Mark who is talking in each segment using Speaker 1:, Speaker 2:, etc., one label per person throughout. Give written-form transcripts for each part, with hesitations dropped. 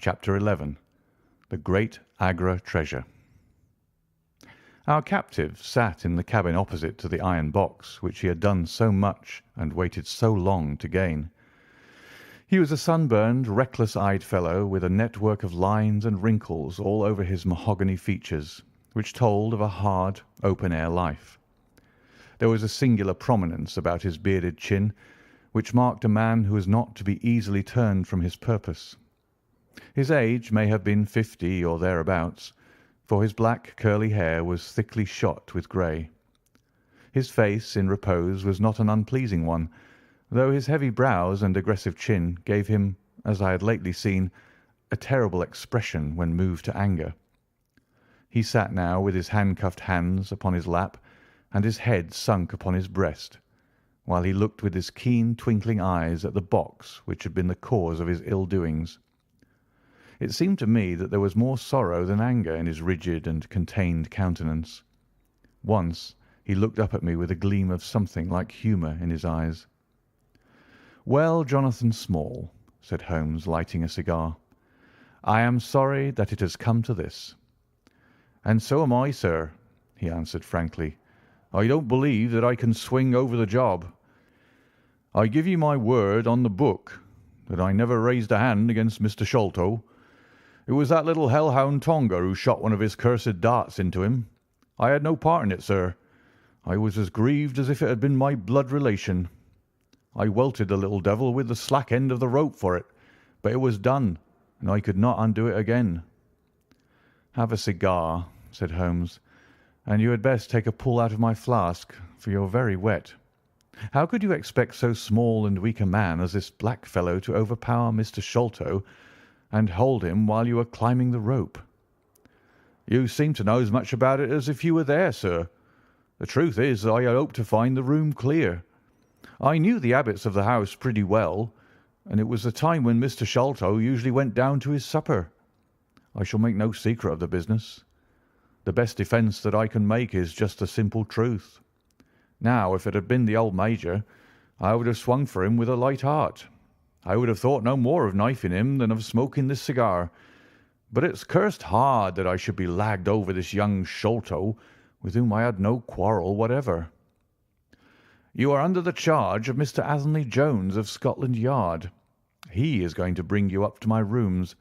Speaker 1: Chapter 11. The Great Agra Treasure. Our captive sat in the cabin opposite to the iron box which he had done so much and waited so long to gain. He was a sunburned, reckless-eyed fellow with a network of lines and wrinkles all over his mahogany features, which told of a hard, open-air life. There was a singular prominence about his bearded chin, which marked a man who was not to be easily turned from his purpose. His age may have been 50 or thereabouts, for his black curly hair was thickly shot with grey. His face in repose was not an unpleasing one, though his heavy brows and aggressive chin gave him, as I had lately seen, a terrible expression when moved to anger. He sat now with his handcuffed hands upon his lap and his head sunk upon his breast, while he looked with his keen twinkling eyes at the box which had been the cause of his ill-doings. It seemed to me that there was more sorrow than anger in his rigid and contained countenance. Once he looked up at me with a gleam of something like humour in his eyes. "Well, Jonathan Small," said Holmes, lighting a cigar, "I am sorry that it has come to this." "And so am I, sir," he answered frankly. "I don't believe that I can swing over the job. I give you my word on the book that I never raised a hand against Mr. Sholto. It was that little hellhound Tonga who shot one of his cursed darts into him. I had no part in it, sir. I was as grieved as if it had been my blood relation. I welted the little devil with the slack end of the rope for it, but it was done, and I could not undo it again." "Have a cigar," said Holmes, "and you had best take a pull out of my flask, for you're very wet. How could you expect so small and weak a man as this black fellow to overpower Mr. Sholto and hold him while you were climbing the rope?" "You seem to know as much about it as if you were there, sir. The truth is I had hoped to find the room clear. I knew the habits of the house pretty well, and it was the time when Mr. Sholto usually went down to his supper. I shall make no secret of the business. The best defence that I can make is just the simple truth. Now, if it had been the old Major, I would have swung for him with a light heart. I would have thought no more of knifing him than of smoking this cigar. But it's cursed hard that I should be lagged over this young Sholto, with whom I had no quarrel whatever." "You are under the charge of Mr. Athelney Jones of Scotland Yard. He is going to bring you up to my rooms,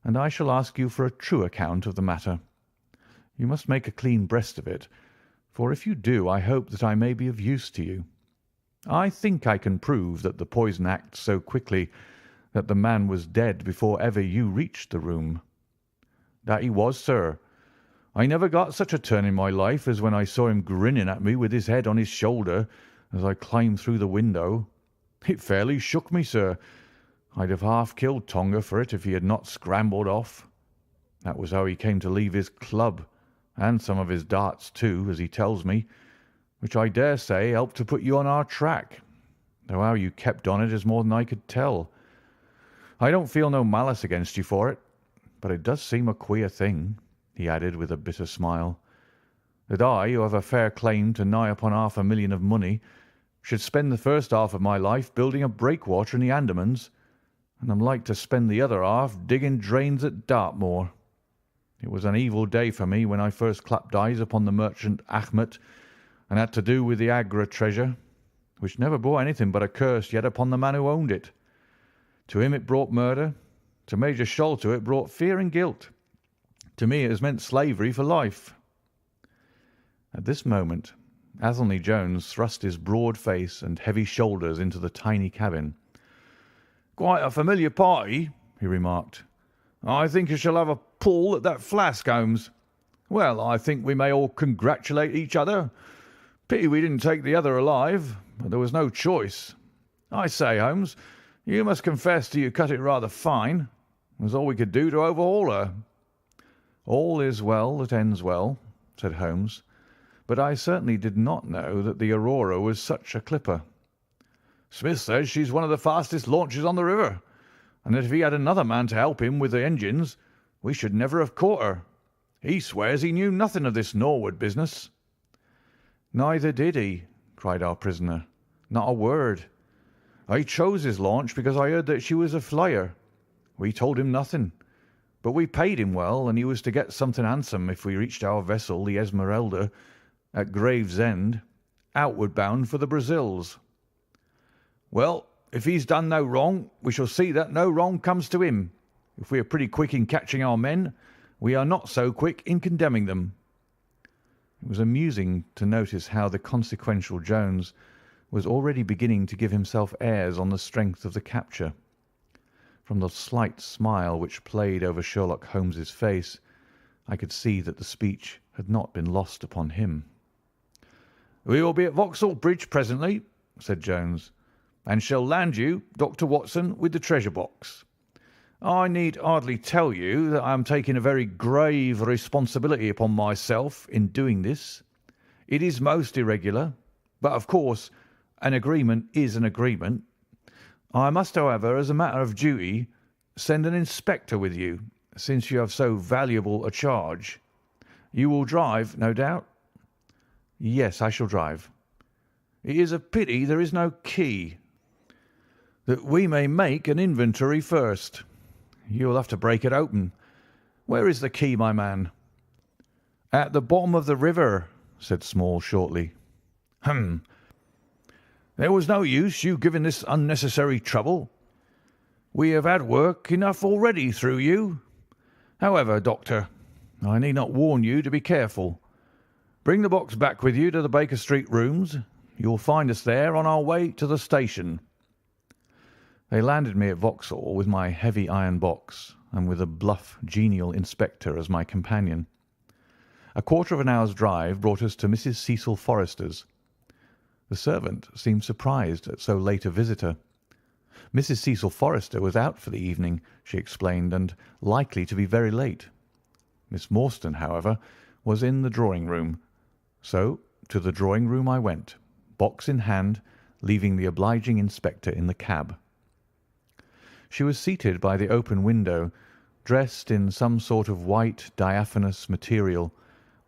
Speaker 1: and I shall ask you for a true account of the matter. You must make a clean breast of it, for if you do I hope that I may be of use to you. I think I can prove that the poison acts so quickly that the man was dead before ever you reached the room." "That he was, sir. I never got such a turn in my life as when I saw him grinning at me with his head on his shoulder as I climbed through the window. It fairly shook me, sir. I'd have half killed Tonga for it if he had not scrambled off. That was how he came to leave his club, and some of his darts too, as he tells me, which I dare say helped to put you on our track, though how you kept on it is more than I could tell. I don't feel no malice against you for it, but it does seem a queer thing," he added with a bitter smile, "that I, who have a fair claim to nigh upon £500,000 of money, should spend the first half of my life building a breakwater in the Andamans, and am like to spend the other half digging drains at Dartmoor. It was an evil day for me when I first clapped eyes upon the merchant Achmet and had to do with the Agra treasure, which never brought anything but a curse yet upon the man who owned it. To him it brought murder, to Major Sholto it brought fear and guilt. To me it has meant slavery for life." At this moment Athelney Jones thrust his broad face and heavy shoulders into the tiny cabin. "Quite a familiar party," he remarked. "I think I shall have a pull at that flask, Holmes. Well, I think we may all congratulate each other. Pity we didn't take the other alive, but there was no choice. I say, Holmes, you must confess that you cut it rather fine. It was all we could do to overhaul her." "All is well that ends well," said Holmes, "but I certainly did not know that the Aurora was such a clipper." "Smith says she's one of the fastest launches on the river, and that if he had another man to help him with the engines, we should never have caught her. He swears he knew nothing of this Norwood business." "Neither did he," cried our prisoner. "Not a word. I chose his launch because I heard that she was a flyer. We told him nothing, but we paid him well, and he was to get something handsome if we reached our vessel, the Esmeralda, at Gravesend, outward bound for the Brazils. Well, if he's done no wrong, we shall see that no wrong comes to him. If we are pretty quick in catching our men, we are not so quick in condemning them." It was amusing to notice how the consequential Jones was already beginning to give himself airs on the strength of the capture. From the slight smile which played over Sherlock Holmes's face, I could see that the speech had not been lost upon him. "We will be at Vauxhall Bridge presently," said Jones, "and shall land you, Dr. Watson, with the treasure box. I need hardly tell you that I am taking a very grave responsibility upon myself in doing this. It is most irregular, but of course an agreement is an agreement. I must, however, as a matter of duty, send an inspector with you, since you have so valuable a charge. You will drive, no doubt?" "Yes, I shall drive." "It is a pity there is no key, that we may make an inventory first. You will have to break it open. Where is the key, my man?" "At the bottom of the river," said Small shortly. "Hum. There was no use you giving this unnecessary trouble. We have had work enough already through you. However, Doctor, I need not warn you to be careful. Bring the box back with you to the Baker Street rooms. You will find us there on our way to the station." They landed me at Vauxhall with my heavy iron box, and with a bluff, genial inspector as my companion. A quarter of an hour's drive brought us to Mrs. Cecil Forrester's. The servant seemed surprised at so late a visitor. Mrs. Cecil Forrester was out for the evening, she explained, and likely to be very late. Miss Morstan, however, was in the drawing-room, so to the drawing-room I went, box in hand, leaving the obliging inspector in the cab. She was seated by the open window, dressed in some sort of white diaphanous material,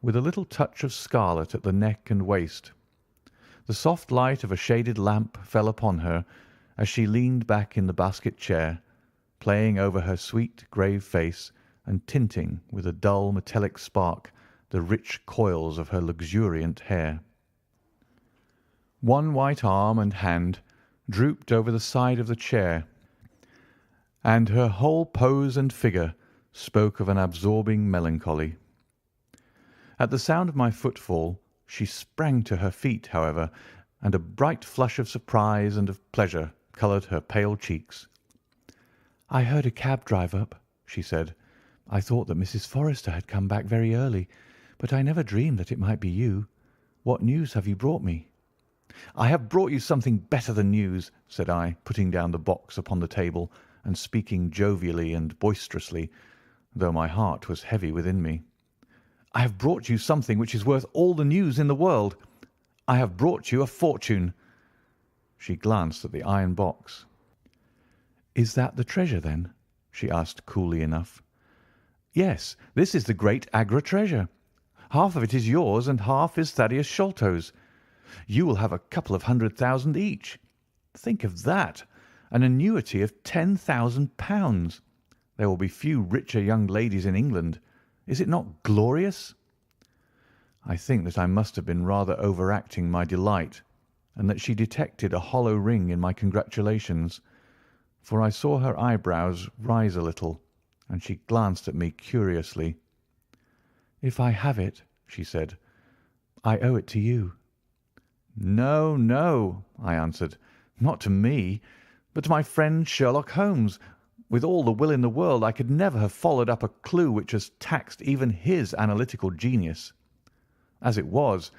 Speaker 1: with a little touch of scarlet at the neck and waist. The soft light of a shaded lamp fell upon her as she leaned back in the basket chair, playing over her sweet, grave face and tinting with a dull metallic spark the rich coils of her luxuriant hair. One white arm and hand drooped over the side of the chair, and her whole pose and figure spoke of an absorbing melancholy. At the sound of my footfall she sprang to her feet, however, and a bright flush of surprise and of pleasure coloured her pale cheeks. "I heard a cab drive up," she said. "I thought that Mrs. Forrester had come back very early, but I never dreamed that it might be you. What news have you brought me?" "I have brought you something better than news," said I, putting down the box upon the table and speaking jovially and boisterously, though my heart was heavy within me. "I have brought you something which is worth all the news in the world. I have brought you a fortune." She glanced at the iron box. "Is that the treasure, then?" she asked coolly enough. "Yes, this is the great Agra treasure. Half of it is yours and half is Thaddeus Sholto's. You will have a couple of 100,000 each. Think of that! An annuity of £10,000. There will be few richer young ladies in England. Is it not glorious?" I think that I must have been rather overacting my delight, and that she detected a hollow ring in my congratulations, for I saw her eyebrows rise a little, and she glanced at me curiously. "If I have it," she said, "I owe it to you." "No, no," I answered, "not to me, but to my friend Sherlock Holmes. With all the will in the world I could never have followed up a clue which has taxed even his analytical genius. As it was,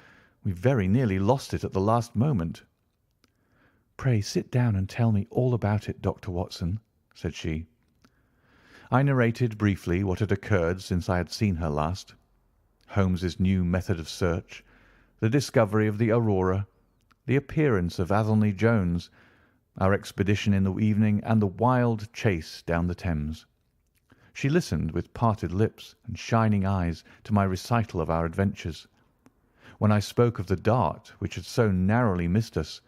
Speaker 1: we very nearly lost it at the last moment." "Pray sit down and tell me all about it, Dr. Watson," said she. I narrated briefly what had occurred since I had seen her last. Holmes's new method of search, the discovery of the Aurora, the appearance of Athelney Jones, our expedition in the evening, and the wild chase down the Thames. She listened with parted lips and shining eyes to my recital of our adventures. When I spoke of the dart which had so narrowly missed us,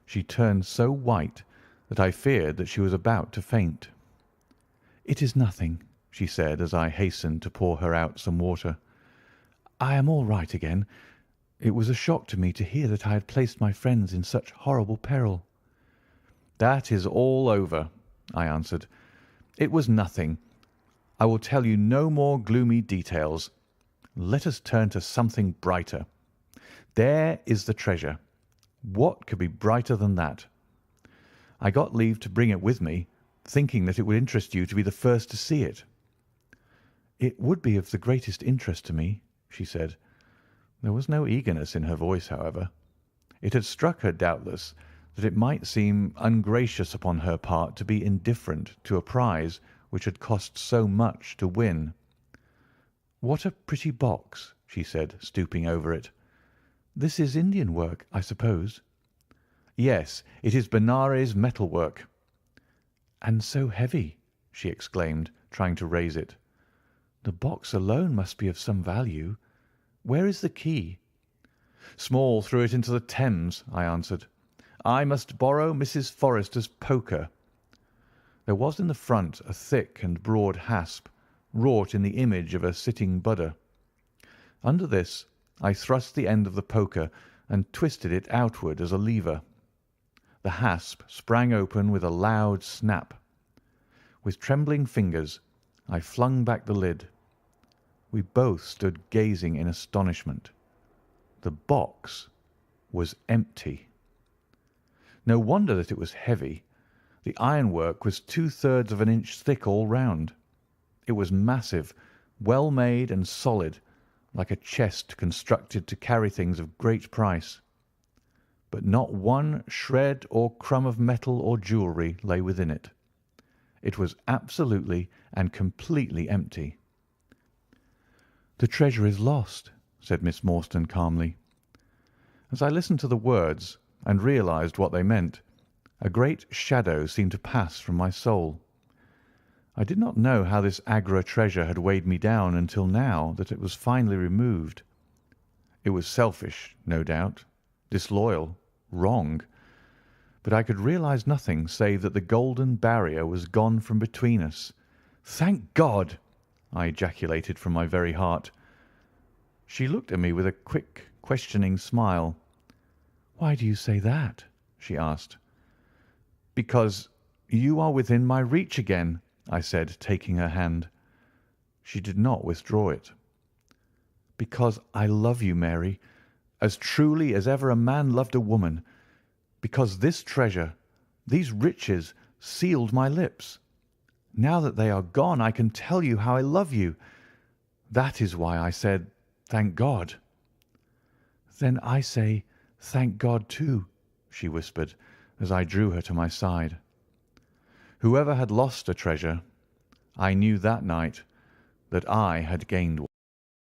Speaker 1: she turned so white that I feared that she was about to faint. "It is nothing," she said as I hastened to pour her out some water. "I am all right again. It was a shock to me to hear that I had placed my friends in such horrible peril." "That is all over," I answered. "It was nothing. I will tell you no more gloomy details. Let us turn to something brighter. There is the treasure. What could be brighter than that? I got leave to bring it with me, thinking that it would interest you to be the first to see it." "It would be of the greatest interest to me," she said. There was no eagerness in her voice, however. It had struck her, doubtless, that it might seem ungracious upon her part to be indifferent to a prize which had cost so much to win. "What a pretty box," she said, stooping over it. "This is Indian work, I suppose?" "Yes, it is Benares metalwork." "And so heavy," she exclaimed, trying to raise it. "The box alone must be of some value. Where is the key?" "Small threw it into the Thames," I answered. "I must borrow Mrs. Forrester's poker." There was in the front a thick and broad hasp, wrought in the image of a sitting Buddha. Under this I thrust the end of the poker and twisted it outward as a lever. The hasp sprang open with a loud snap. With trembling fingers I flung back the lid. We both stood gazing in astonishment. The box was empty. No wonder that it was heavy. The ironwork was 2/3 of an inch thick all round. It was massive, well made and solid, like a chest constructed to carry things of great price. But not one shred or crumb of metal or jewellery lay within it. It was absolutely and completely empty. "The treasure is lost," said Miss Morstan calmly. As I listened to the words and realized what they meant, a great shadow seemed to pass from my soul. I did not know how this Agra treasure had weighed me down until now that it was finally removed. It was selfish, no doubt, disloyal, wrong, but I could realize nothing save that the golden barrier was gone from between us. "Thank God!" I ejaculated from my very heart. She looked at me with a quick, questioning smile. "Why do you say that?" she asked. "Because you are within my reach again," I said, taking her hand. She did not withdraw it. "Because I love you, Mary, as truly as ever a man loved a woman. Because this treasure, these riches, sealed my lips. Now that they are gone, I can tell you how I love you. That is why I said, 'Thank God.'" "Then I say, 'Thank God,' too," she whispered, as I drew her to my side. Whoever had lost a treasure, I knew that night that I had gained one.